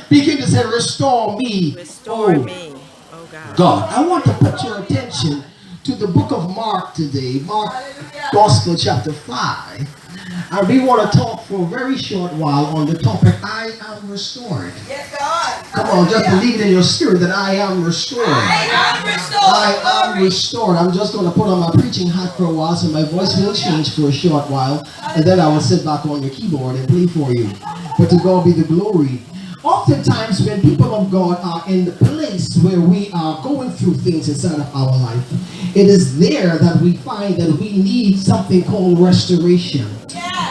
Begin to say, restore me, Restore oh me, oh God. God. I want to put your attention to the book of Mark today, Mark Gospel chapter 5. And we want to talk for a very short while on the topic, I am restored. Yes, God. Come on, just believe it in your spirit that I am restored. I am restored. I am restored. I'm just going to put on my preaching hat for a while so my voice will change for a short while. And then I will sit back on your keyboard and play for you. But to God be the glory. Oftentimes when people of God are in the place where we are going through things inside of our life, it is there that we find that we need something called restoration.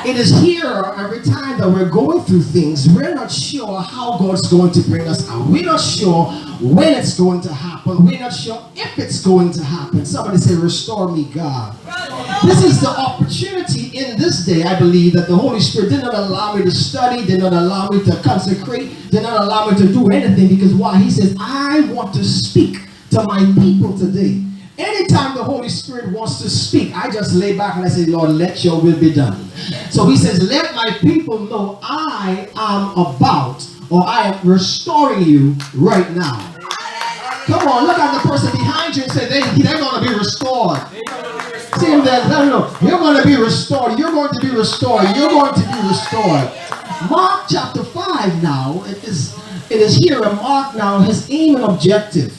It is here every time that we're going through things, we're not sure how God's going to bring us out. We're not sure when it's going to happen. We're not sure if it's going to happen. Somebody say, restore me, God. This is the opportunity in this day, I believe, that the Holy Spirit did not allow me to study, did not allow me to consecrate, did not allow me to do anything. Because why? He says, I want to speak to my people today. Anytime the Holy Spirit wants to speak, I just lay back and I say, Lord, let your will be done. So he says, let my people know I am about, or I am restoring you right now. Come on, look at the person behind you and say, they're going to be restored. See him there, let him know, you're going to be restored. You're going to be restored. You're going to be restored. Mark chapter 5 now, it is here in Mark now, his aim and objective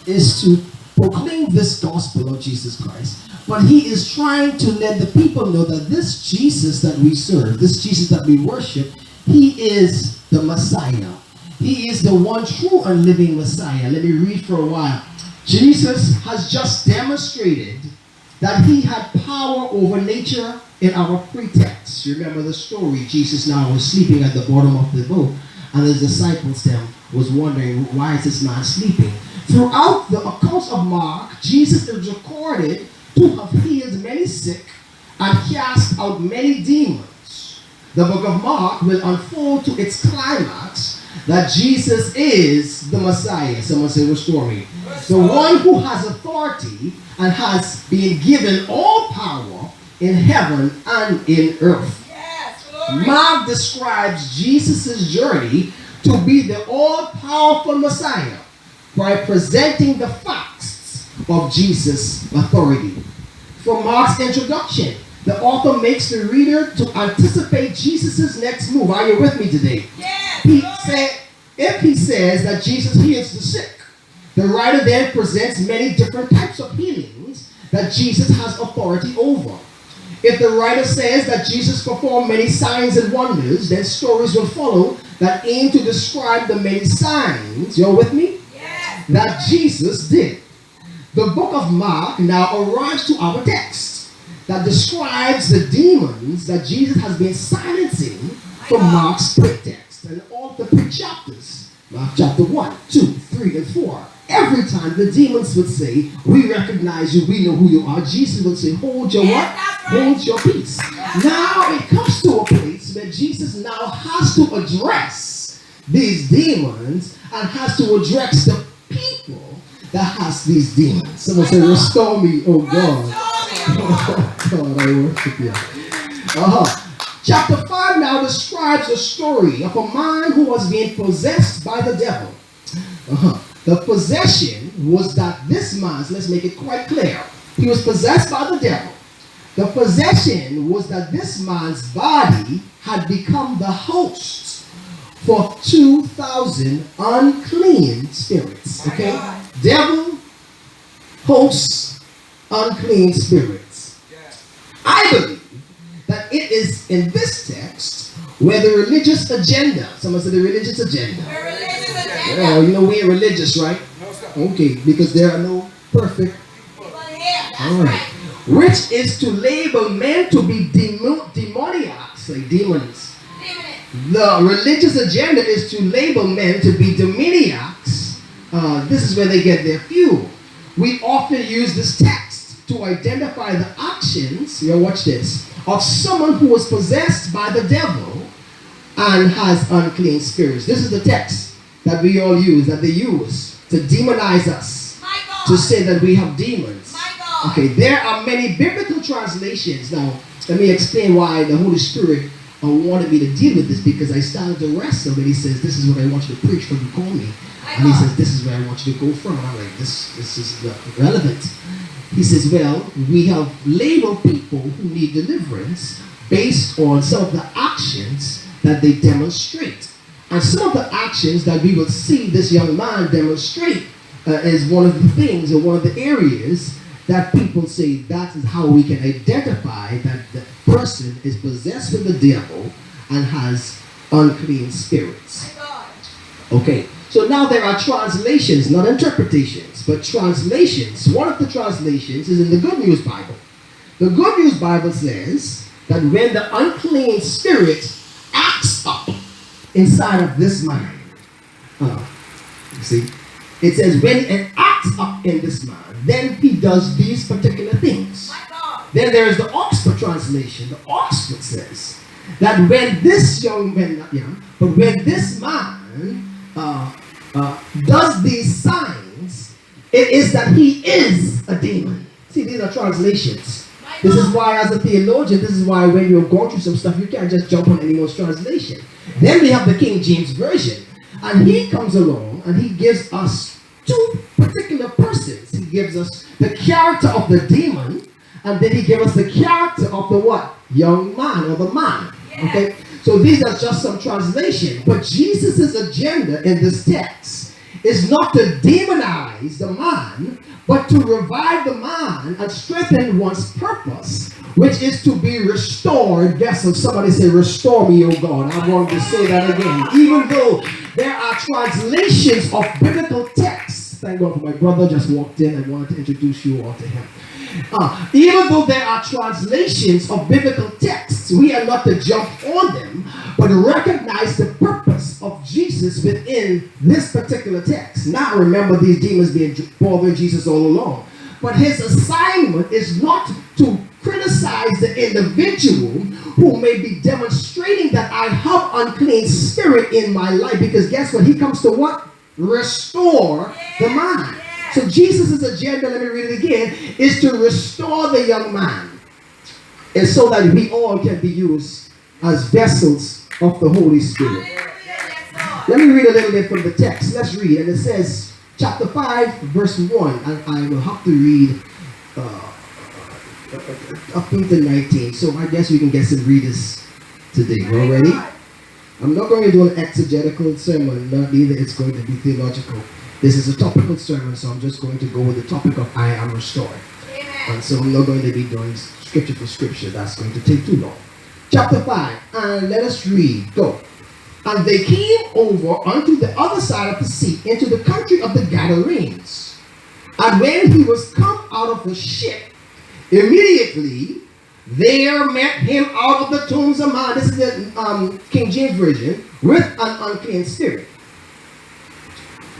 is to proclaim this gospel of Jesus Christ. But he is trying to let the people know that this Jesus that we serve, this Jesus that we worship, he is the Messiah. He is the one true and living Messiah. Let me read for a while. Jesus has just demonstrated that he had power over nature in our pretext. You remember the story. Jesus now was sleeping at the bottom of the boat, and his disciples then was wondering, why is this man sleeping? Throughout the accounts of Mark, Jesus is recorded to have healed many sick and cast out many demons. The book of Mark will unfold to its climax that Jesus is the Messiah. Someone say, restore me. The one who has authority and has been given all power in heaven and in earth. Mark describes Jesus' journey to be the all-powerful Messiah by presenting the facts of Jesus' authority. From Mark's introduction, the author makes the reader to anticipate Jesus' next move. Are you with me today? If he says that Jesus heals the sick, the writer then presents many different types of healings that Jesus has authority over. If the writer says that Jesus performed many signs and wonders, then stories will follow that aim to describe the many signs, you're with me? That Jesus did. The book of Mark now arrives to our text that describes the demons that Jesus has been silencing from Mark's pretext. And all the pre-chapters, Mark chapter 1, 2, 3, and 4, every time the demons would say, we recognize you, we know who you are, Jesus would say, hold your what? Hold your peace. Now it comes to a place where Jesus now has to address these demons and has to address the people that has these demons. Someone say, restore me, oh God. Oh God, I worship you. Chapter 5 now describes a story of a man who was being possessed by the devil. The possession was that this man's, let's make it quite clear, he was possessed by the devil. The possession was that this man's body had become the host for 2,000 unclean spirits. Okay? Devil, hosts, unclean spirits. I believe that it is in this text where the religious agenda, someone said the religious agenda. The religious agenda. Oh, you know we ain't religious, right? Okay, because there are no perfect. All right. Which is to label men to be demoniacs, like demons. The religious agenda is to label men to be demoniacs. This is where they get their fuel. We often use this text to identify the actions, watch this, of someone who was possessed by the devil and has unclean spirits. This is the text that we all use, that they use to demonize us, to say that we have demons. Okay, there are many biblical translations. Now, let me explain why the Holy Spirit wanted me to deal with this because I started to wrestle. And he says, this is what I want you to preach when you call me. And he says, this is where I want you to go from. And I'm like, this is relevant. He says, well, we have labeled people who need deliverance based on some of the actions that they demonstrate. And some of the actions that we will see this young man demonstrate is one of the things or one of the areas that people say that is how we can identify that the person is possessed with the devil and has unclean spirits. Okay, so now there are translations, not interpretations, but translations. One of the translations is in the Good News Bible. The Good News Bible says that when the unclean spirit acts up inside of this man, you see, it says when it acts up in this man, then he does these particular things. Then there is the Oxford translation. The Oxford says that when this young man, not young, but when this man does these signs, it is that he is a demon. See, these are translations. This is why, as a theologian, this is why when you're going through some stuff, you can't just jump on anyone's translation. Then we have the King James Version, and he comes along and he gives us two particular persons. He gives us the character of the demon, and then he gives us the character of the what? Young man or the man. Okay? So these are just some translation. But Jesus' agenda in this text is not to demonize the man, but to revive the man and strengthen one's purpose, which is to be restored vessel. Somebody say, restore me, O God. I want to say that again. Even though there are translations of biblical texts. Thank God for my brother just walked in. I wanted to introduce you all to him. Even though there are translations of biblical texts, we are not to jump on them, but recognize the purpose of Jesus within this particular text. Now remember, these demons been bothering Jesus all along. But his assignment is not to criticize the individual who may be demonstrating that I have unclean spirit in my life. Because guess what? He comes to what? Restore the mind. So Jesus' agenda, let me read it again, is to restore the young man. And so that we all can be used as vessels of the Holy Spirit. Let me read a little bit from the text. Let's read. And it says, chapter 5, verse 1. And I will have to read up into 19. So I guess we can get some readers today. You all ready? I'm not going to do an exegetical sermon. Not either. It's going to be theological. This is a topical sermon, so I'm just going to go with the topic of I am restored. Amen. And so I'm not going to be doing scripture for scripture. That's going to take too long. Chapter 5, and let us read. Go. And they came over unto the other side of the sea, into the country of the Gadarenes. And when he was come out of the ship, immediately there met him out of the tombs a man, this is the King James Version, with an unclean spirit,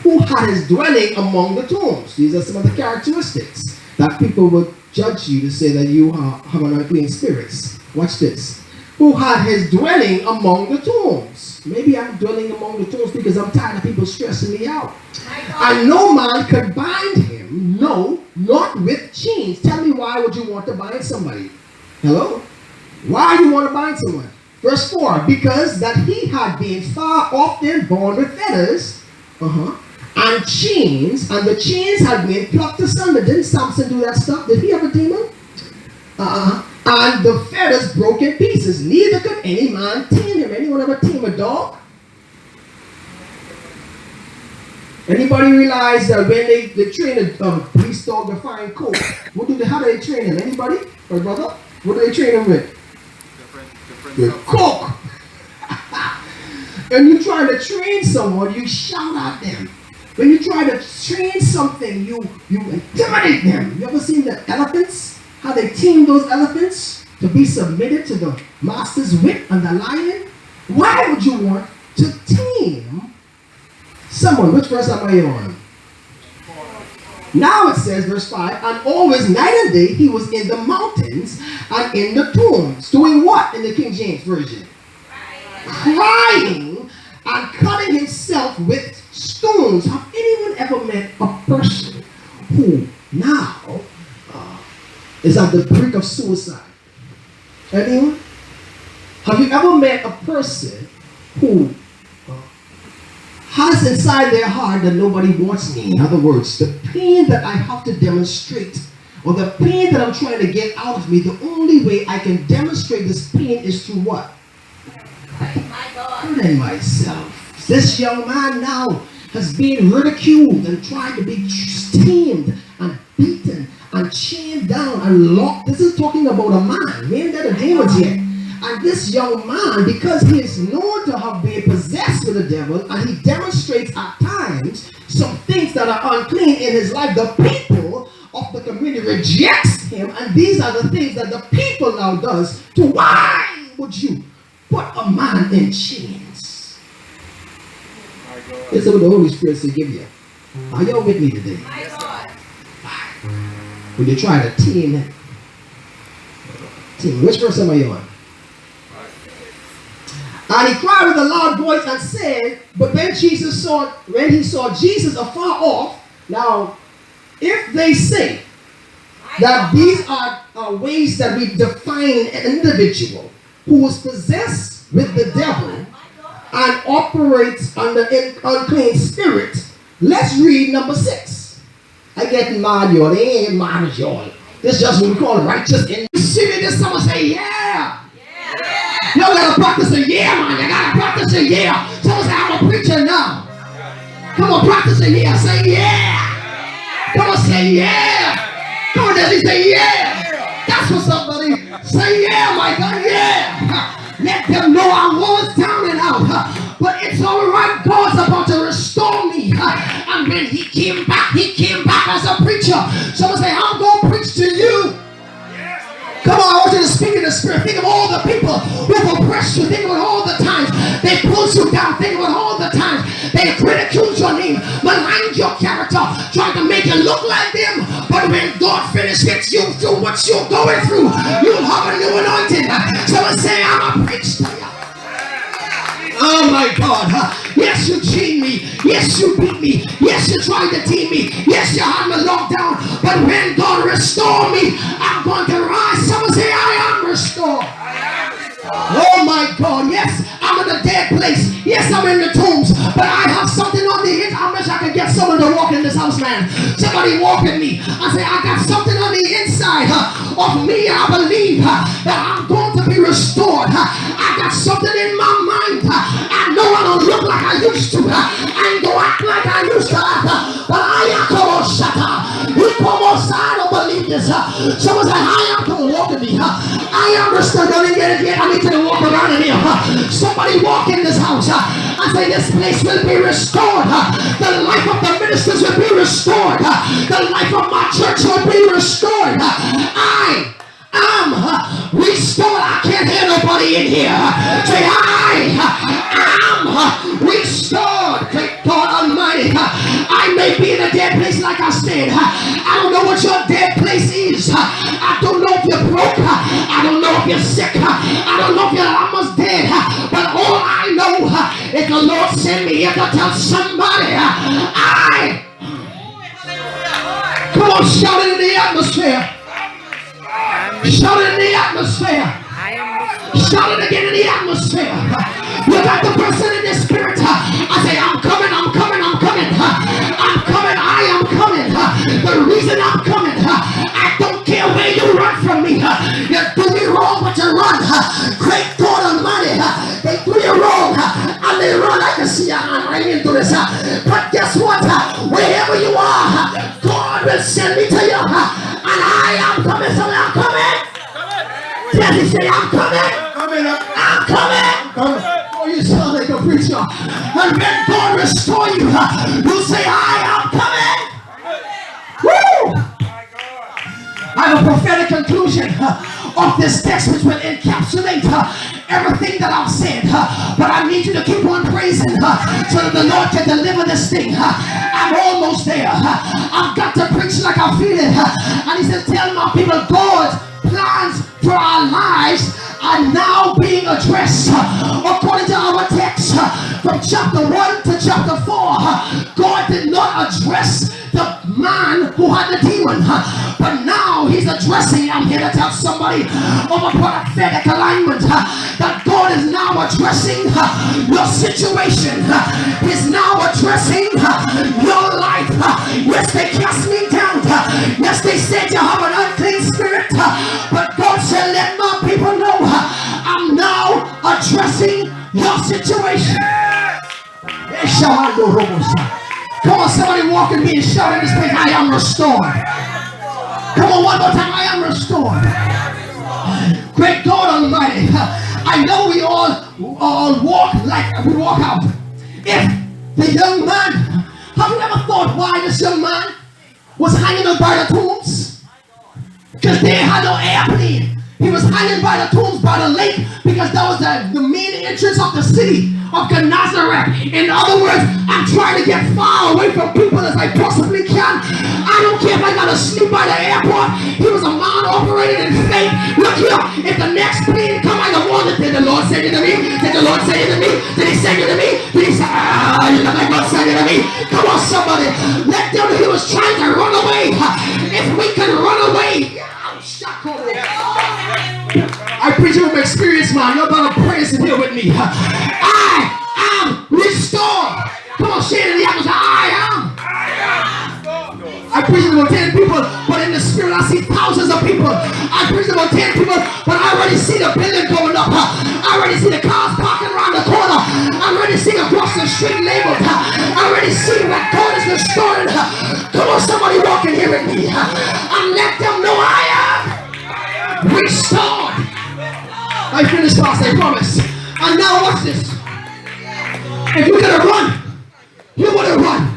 who had his dwelling among the tombs. These are some of the characteristics that people would judge you to say that you have an unclean spirit. Watch this. Who had his dwelling among the tombs. Maybe I'm dwelling among the tombs because I'm tired of people stressing me out. And no man could bind him, no, not with chains. Tell me, why would you want to bind somebody? Hello? Why do you want to bind someone? Verse 4, because that he had been far often born with fetters, and chains, and the chains had been plucked asunder. Didn't Samson do that stuff? Did he have a demon? And the fetters broke in pieces. Neither could any man tame him. Anyone ever tame a dog? Anybody realize that when they train a police dog to find coke, how do they train him? Anybody? My brother? What do they train him with? With coke. When you try to train someone, you shout at them. When you try to train something, you intimidate them. You ever seen the elephants? How they team those elephants to be submitted to the master's whip and the lion? Why would you want to tame someone? Which verse am I on? Now it says, verse 5, and always night and day he was in the mountains and in the tombs. Doing what in the King James Version? Crying and cutting himself with stones. Have anyone ever met a person who now is at the brink of suicide? Anyone? Have you ever met a person who has inside their heart that nobody wants me? In other words, the pain that I have to demonstrate, or the pain that I'm trying to get out of me, the only way I can demonstrate this pain is through what? Hurting myself. This young man now has been ridiculed and tried to be tamed and beaten and chained down and locked. This is talking about a man. We ain't got the demons yet. And this young man, because he is known to have been possessed with the devil, and he demonstrates at times some things that are unclean in his life, the people of the community rejects him, and these are the things that the people now does to why would you put a man in chains? This is what the Holy Spirit will give you. Are y'all with me today? When you try to tame him. Which verse am I on? And he cried with a loud voice and said, but when he saw Jesus afar off, now if they say that these are ways that we define an individual who is possessed with the devil and operates under an unclean spirit, let's read number 6. I get mad, y'all. They ain't mad as y'all. This is just what we call righteous. And you see me this summer say, yeah. You gotta practice a year, man. You gotta practice a year. Someone say, I'm a preacher now. Come on, practice a year. Say, yeah. Come on, say, yeah. Come on, Desi, say, yeah. That's what somebody say, yeah, my God, yeah. Let them know I was down and out. But it's all right. God's about to restore me. And when he came back as a preacher. Someone say, I'm going to preach to you. Come on, I want you to speak in the spirit. Think of all the people who have oppressed you. Think of all the times they pulled you down. Think of all the times they ridiculed your name, maligned your character, trying to make you look like them. But when God finished with you through what you're going through, you'll have a new anointing. Someone say, I'm a preacher. Oh my God. Yes, you chained me. Yes, you beat me. Yes, you tried to tame me. Yes, you had me locked down. But when God restored me, I'm going to rise. Someone say, I am restored. Oh my God. Yes, I'm in a dead place. Yes, I'm in the tombs. But I have something on the inside. I wish I could get someone to walk in this house, man. Somebody walk with me. I say, I got something on the inside of me. I believe that I'm going to be restored. I got something in my mind. I know I don't look like I used to. I ain't going to act like I used to act. But I am going to shut up. I don't believe this. Someone say, I am going to walk with me. I understand. I didn't get it yet. I need to walk around in here. Somebody walk in this house. I say this place will be restored. The life of the ministers will be restored. The life of my church will be restored. I am restored. I can't hear nobody in here. Say, I am restored. Thank God Almighty. I may be in a dead place like I said. I don't know what your dead place is. I don't know if you're broke. I don't know if you're sick. I don't know if you're almost dead. But all I know is the Lord sent me here to tell somebody, come on, shout it in the atmosphere. Shout it in the atmosphere. Shout it again in the atmosphere. You got the person in the spirit. I say, I'm coming, I'm coming, I'm coming. I'm coming, I am coming. The reason I'm coming, I don't care where you run from me. You do me wrong, but you run. Great God Almighty. They do you wrong, and they run. I can see your hand right into this. But guess what? Wherever you are, God will send me to you. And I am coming, so I'm coming. Daddy say, I'm coming. I'm coming. Oh, you sound like a preacher. And when God restore you, you say, I am coming. Woo! I have a prophetic conclusion of this text which will encapsulate everything that I've said. But I need you to keep on praising so that the Lord can deliver this thing. I'm almost there. I've got to preach like I feel it. And he says, tell my people, God's plans for our lives are now being addressed. According to our text from chapter 1 to chapter 4, God did not address the man who had the demon, but now he's addressing addressing, I'm here to tell somebody over prophetic alignment that God is now addressing your situation. He's now addressing your life. Yes, they cast me down. Yes, they said you have an unclean spirit. But God said, let my people know I'm now addressing your situation. Come on, somebody walk in me and shout in this place, I am restored. Come on, one more time, I am restored. Great God Almighty, I know we all walk like we walk out. If the young man, have you ever thought why this young man was hanging up by the tombs? Because they had no airplane. He was hanging by the tombs by the lake because that was the main entrance of the city of Nazareth. In other words, I'm trying to get far away from people as I possibly can. I don't care if I gotta sleep by the airport. He was a man operating in faith. Look here, if the next plane come, I don't want it. Did the Lord say it to me? Did the Lord say it to me? Did he say it to me? Did he say, you know like God said it to me? Come on, somebody. Let them, he was trying to run away. If we can run away, I preach from experience, man. You're about to praise and here with me. I am restored. Come on, say it in the atmosphere. I am. I preach about 10 people, but in the spirit I see thousands of people. I preach about 10 people, but I already see the building going up. I already see the cars parking around the corner. I already see across the street labeled. I already see what God is restoring. Come on, somebody walk in here with me. And let them know I am restored. I finished fast, I promise. And now watch this. If you're gonna run, you wanna run.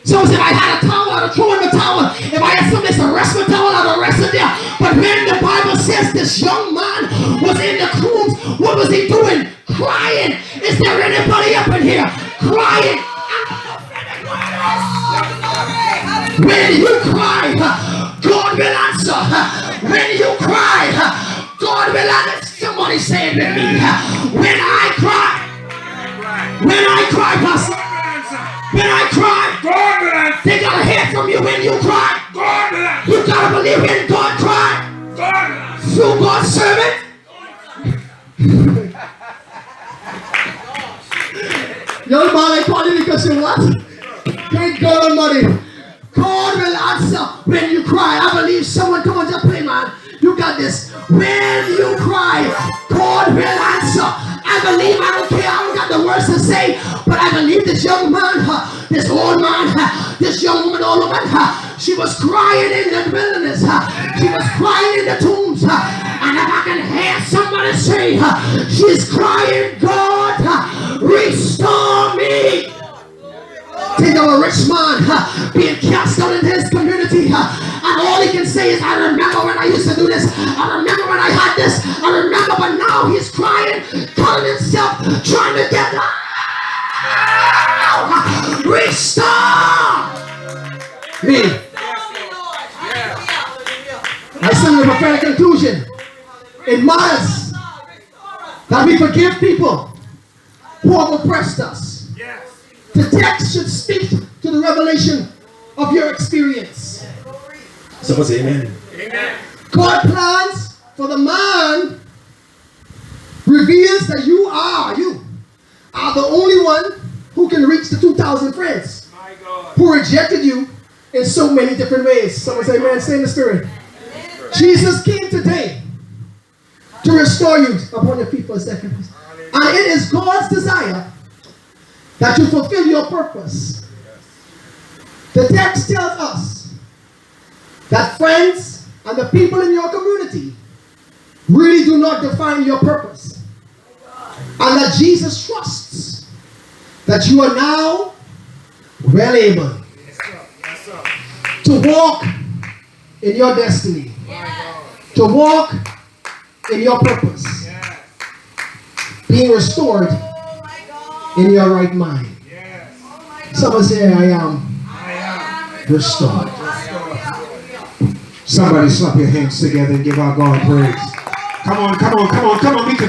So if I had a towel, I'd throw in the towel. If I had something to rest my towel, I'd arrest it there. But when the Bible says this young man was in the tombs, what was he doing? Crying. Is there anybody up in here crying? When you cry, God will answer. When you cry, God will answer. Somebody say it with me. When I cry, Pastor. When I cry, God will answer. They gotta hear from you when you cry. God will answer. You gotta believe when God cry. God will answer. Through God's servant. Young man, I call you because you what? Thank God Almighty. God will answer when you cry. I believe someone, come on, just play, man. You got this. When you cry, God will answer. I believe, I don't care, I don't got the words to say, but I believe this young man, this old man, this young woman, old woman, she was crying in the wilderness. She was crying in the tombs. And if I can hear somebody say, she's crying, God, restore me. Think of a rich man being cast out in his community, and all he can say is, I remember when I used to do this, I remember when I had this, I remember, but now he's crying, calling himself, trying to get out. Restore me. I sing the prophetic conclusion. It matters that we forgive people who have oppressed us. The text should speak to the revelation of your experience. Someone say amen. Amen. God plans for the man reveals that you are the only one who can reach the 2,000 friends who rejected you in so many different ways. Someone say amen. Stay in the spirit. Jesus came today to restore you. Upon your feet for a second. And it is God's desire that you fulfill your purpose. The text tells us that friends and the people in your community really do not define your purpose. And that Jesus trusts that you are now well able to walk in your destiny, to walk in your purpose, being restored in your right mind. Someone say, I am restored. Somebody slap your hands together and give our God praise. Come on, come on, come on, come on. We can